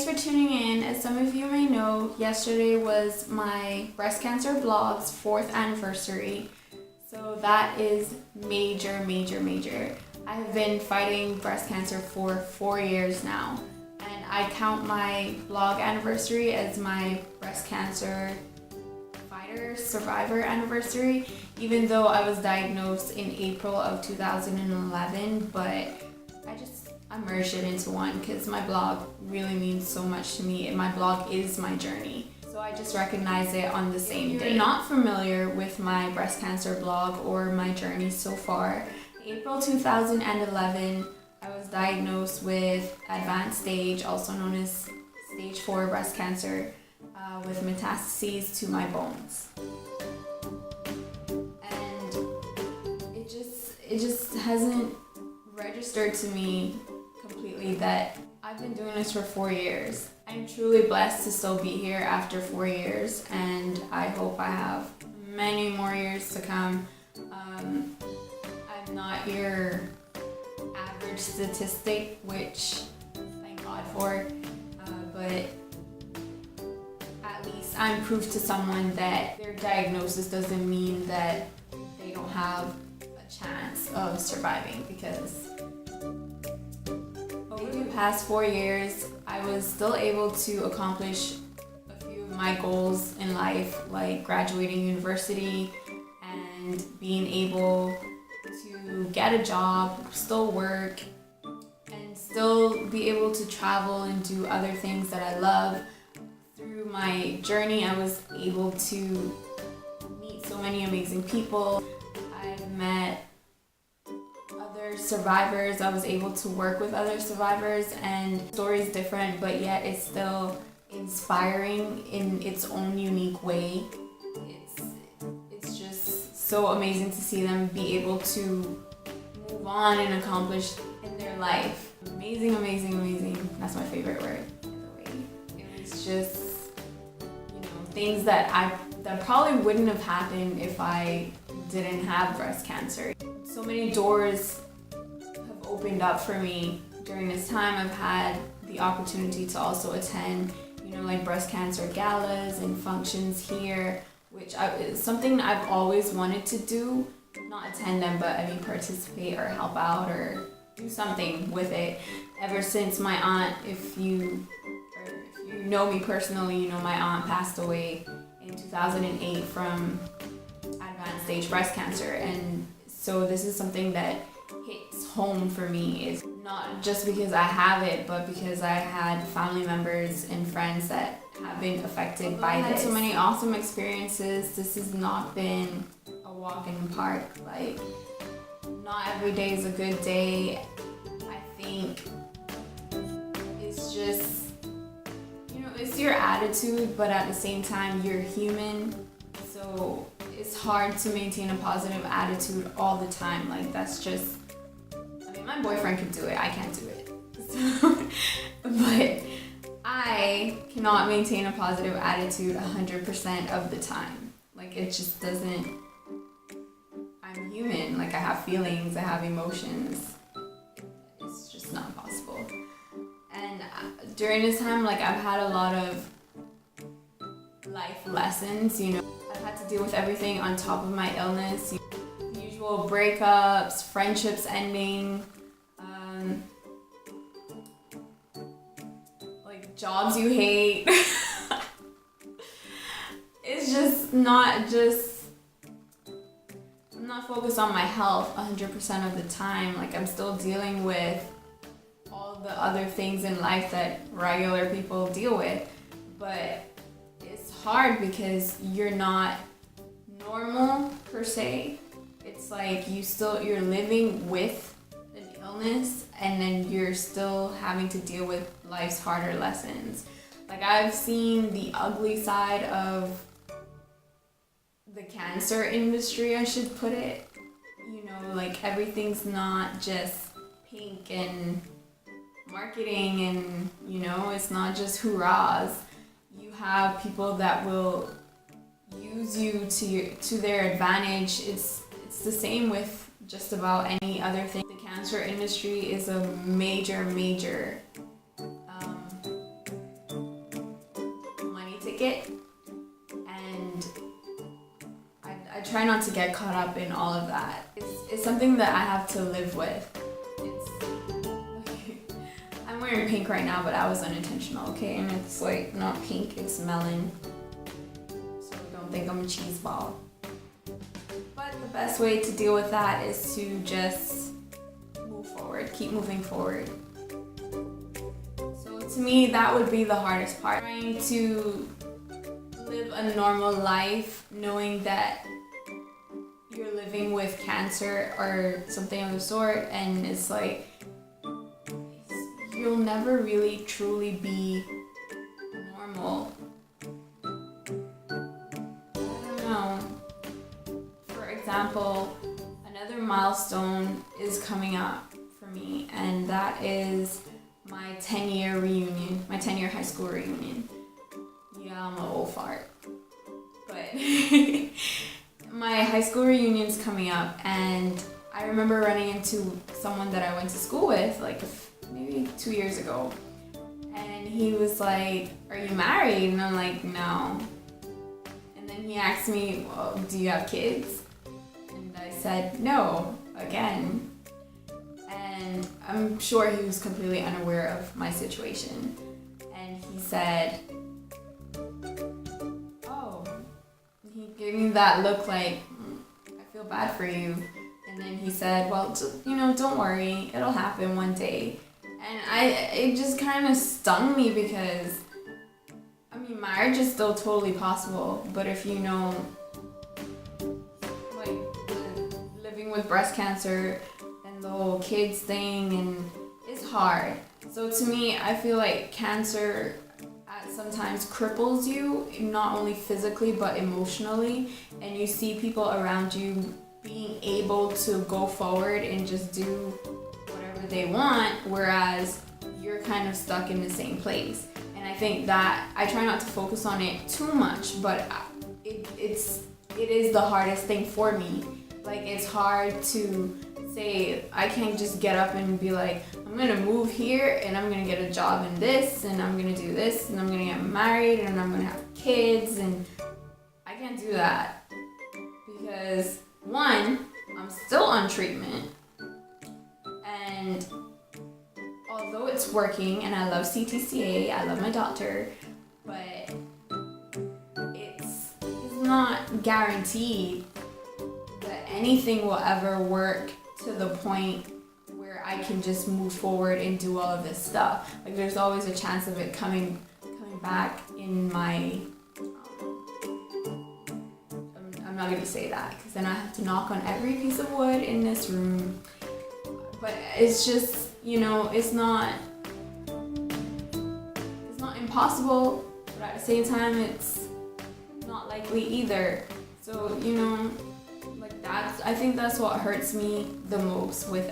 for tuning in. As some of you may know, yesterday was my breast cancer blog's 4th anniversary. So that is major. I have been fighting breast cancer for 4 years now. And I count my blog anniversary as my breast cancer survivor anniversary, even though I was diagnosed in April of 2011, but I merged it into one because my blog really means so much to me, and my blog is my journey. So I just recognize it on the same day. If you're not familiar with my breast cancer blog or my journey so far, April 2011, I was diagnosed with advanced stage, also known as stage 4 breast cancer, with metastases to my bones. And it just hasn't registered to me completely that I've been doing this for 4 years. I'm truly blessed to still be here after 4 years, and I hope I have many more years to come. I'm not your average statistic, which thank God for, but at least I'm proof to someone that their diagnosis doesn't mean that they don't have a chance of surviving, because over the past 4 years, I was still able to accomplish a few of my goals in life, like graduating university and being able to get a job, still work, and still be able to travel and do other things that I love. Through my journey, I was able to meet so many amazing people. I've met other survivors. I was able to work with other survivors, and the story is different, but yet it's still inspiring in its own unique way. It's just so amazing to see them be able to move on and accomplish in their life. Amazing. That's my favorite word, by the way. It was just, things that probably wouldn't have happened if I didn't have breast cancer. So many doors have opened up for me during this time. I've had the opportunity to also attend, like breast cancer galas and functions here, which is something I've always wanted to do. Not attend them, but participate or help out or do something with it. Ever since my aunt, if you know me personally, my aunt passed away in 2008 from advanced stage breast cancer, and so this is something that hits home for me. Is not just because I have it, but because I had family members and friends that have been affected by this. I had so many awesome experiences. This has not been a walk in the park. Like, not every day is a good day. I think it's just, it's your attitude, but at the same time, you're human. So it's hard to maintain a positive attitude all the time. Like, that's just, my boyfriend could do it. I can't do it. So, but I cannot maintain a positive attitude 100% of the time. Like, it just doesn't, I'm human. Like, I have feelings, I have emotions. It's just not possible. And during this time, like, I've had a lot of life lessons, I've had to deal with everything on top of my illness. Usual breakups, friendships ending, like jobs you hate. It's just I'm not focused on my health 100% of the time. Like, I'm still dealing with all the other things in life that regular people deal with, but it's hard because you're not normal per se. It's like you're living with an illness, and then you're still having to deal with life's harder lessons. Like, I've seen the ugly side of the cancer industry, I should put it. Like, everything's not just pink and marketing and, it's not just hurrahs. You have people that will use you to their advantage. It's the same with just about any other thing. The cancer industry is a major ticket, and I try not to get caught up in all of that. It's something that I have to live with. I'm wearing pink right now, but that was unintentional, okay? And it's like not pink, it's melon. So don't think I'm a cheese ball. But the best way to deal with that is to just move forward, keep moving forward. So to me, that would be the hardest part. Trying to live a normal life knowing that you're living with cancer or something of the sort, and it's like you'll never really truly be normal. I don't know. For example, another milestone is coming up for me, and that is my 10-year reunion, my 10-year high school reunion. Yeah, I'm an old fart. But my high school reunion's coming up, and I remember running into someone that I went to school with like maybe 2 years ago, and he was like, "Are you married?" And I'm like, "No." And then he asked me, "Well, do you have kids?" And I said, "No," again. And I'm sure he was completely unaware of my situation. And he said, "Oh," he gave me that look like, "I feel bad for you." And then he said, "Well, just, don't worry, it'll happen one day." And it just kind of stung me because, marriage is still totally possible, but if like, living with breast cancer and the whole kids thing, and it's hard. So to me, I feel like cancer sometimes cripples you, not only physically but emotionally, and you see people around you being able to go forward and just do whatever they want, whereas you're kind of stuck in the same place. And I think that I try not to focus on it too much, but it is the hardest thing for me. Like, it's hard to say, I can't just get up and be like, I'm gonna move here and I'm gonna get a job in this and I'm gonna do this and I'm gonna get married and I'm gonna have kids, and I can't do that because one, I'm still on treatment, and although it's working and I love CTCA, I love my doctor, but it's not guaranteed that anything will ever work to the point where I can just move forward and do all of this stuff. Like, there's always a chance of it coming back in my I'm not gonna say that because then I have to knock on every piece of wood in this room. But it's just, it's not impossible, but at the same time it's not likely either. So, like, I think that's what hurts me the most with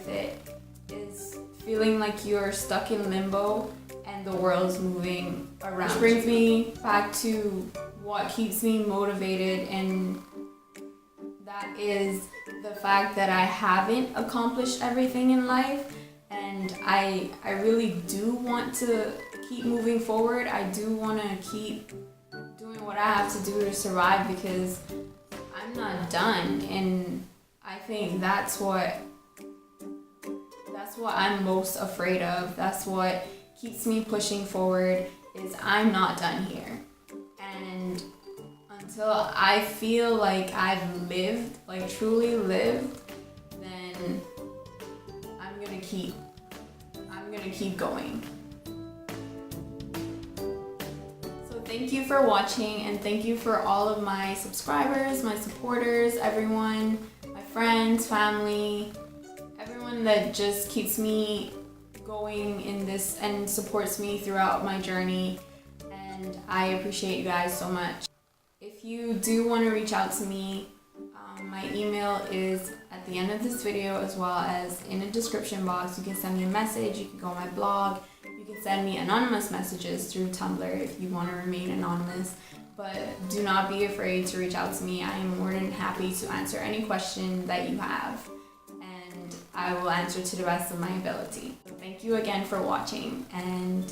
it, is feeling like you're stuck in limbo and the world's moving around. Which brings me back to what keeps me motivated, and that is the fact that I haven't accomplished everything in life, and I really do want to keep moving forward. I do want to keep doing what I have to do to survive, because I'm not done, and I think that's what I'm most afraid of. That's what keeps me pushing forward, is I'm not done here. And until I feel like I've lived, like truly lived, then I'm gonna keep going. So thank you for watching, and thank you for all of my subscribers, my supporters, everyone, my friends, family, everyone that just keeps me going in this and supports me throughout my journey. And I appreciate you guys so much. If you do want to reach out to me, my email is at the end of this video, as well as in the description box. You can send me a message, you can go on my blog, you can send me anonymous messages through Tumblr if you want to remain anonymous. But do not be afraid to reach out to me. I am more than happy to answer any question that you have, and I will answer to the best of my ability. So thank you again for watching, and